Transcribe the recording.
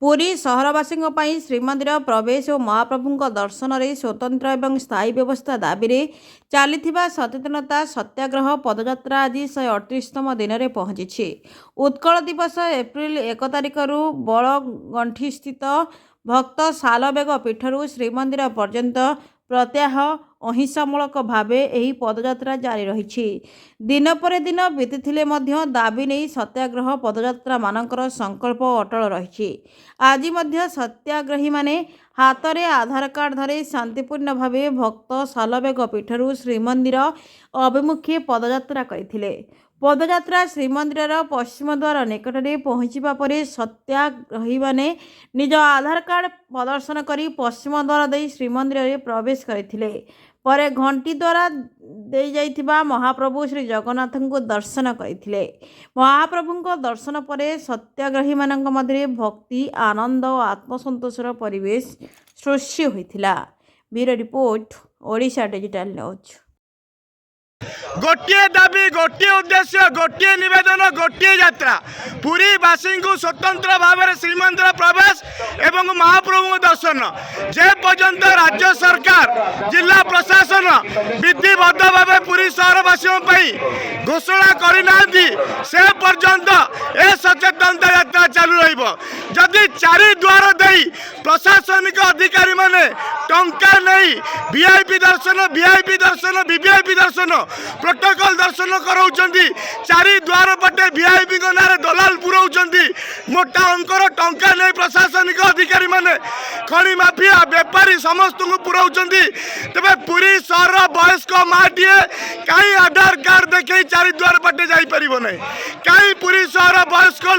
पुरी सहरवासी श्रीमंदिर प्रवेश और महाप्रभु दर्शन में स्वतंत्र और स्थायी व्यवस्था दाबी में चली सचेतनता सत्याग्रह पदयात्रा आज 138तम दिन में पहुंची। उत्कल दिवस एप्रिल 1 तारिख बड़गंठी स्थित भक्त सालबेग पीठरू श्रीमंदिर पर्यंत प्रत्याह अहिंसामूलक भाव यह पदयात्रा जारी रही। दिन पर दिन बीती दाबी नहीं सत्याग्रह पदयात्रा मानकर संकल्प अटल रही। आज सत्याग्रही माने हाथ में आधार कार्ड धरी शांतिपूर्ण भाव भक्त सालबेग पीठरू श्रीमंदिर अभिमुखे पदयात्रा करथिले। पदयात्रा श्रीमंदिर पश्चिम द्वार निकट में पहुंचा पर सत्याग्रही माने निज आधार कार्ड प्रदर्शन करी पश्चिम द्वार दे श्रीमंदिर में प्रवेश करथिले। पर घंटी द्वारा दे जाइथिबा महाप्रभु श्री जगन्नाथ को दर्शन करथिले। महाप्रभु दर्शन पर सत्याग्रही मानक मध्य भक्ति आनंद और आत्मसंतोषर परिवेश सृष्टि होइथिला। Bureau report Odisha digital news. गोटे दाबी गोटे उद्देश्य गोटे निवेदन गोटे यात्रा पुरीवासी को स्वतंत्र भाव में श्रीमंदिर प्रवेश एवं महाप्रभु दर्शन जे पर्यंत राज्य सरकार जिला प्रशासन विधिबद्ध भाव पुरी सहरवासी घोषणा करना से पर्यंत ए सचेतनता यात्रा चालू रही। चारि द्वार दे प्रशासनिक अधिकारी माने टंका नहीं वीआईपी दर्शन वीवीआईपी दर्शन प्रोटोकॉल दर्शन कराउछंती। चारि द्वार पटे वीआईपी को नारे दलाल पुराउछंती। मोटा अंकर टंका नहीं प्रशासनिक अधिकारी माने खणी माफिया व्यापारी समस्त को पुराउछंती। तबे पुरी शहर वयस्क माटीए कहीं आधार कार्ड देखे चारि द्वार पटे जाई परिबो नहीं। कहीं पुरी शहर वयस्क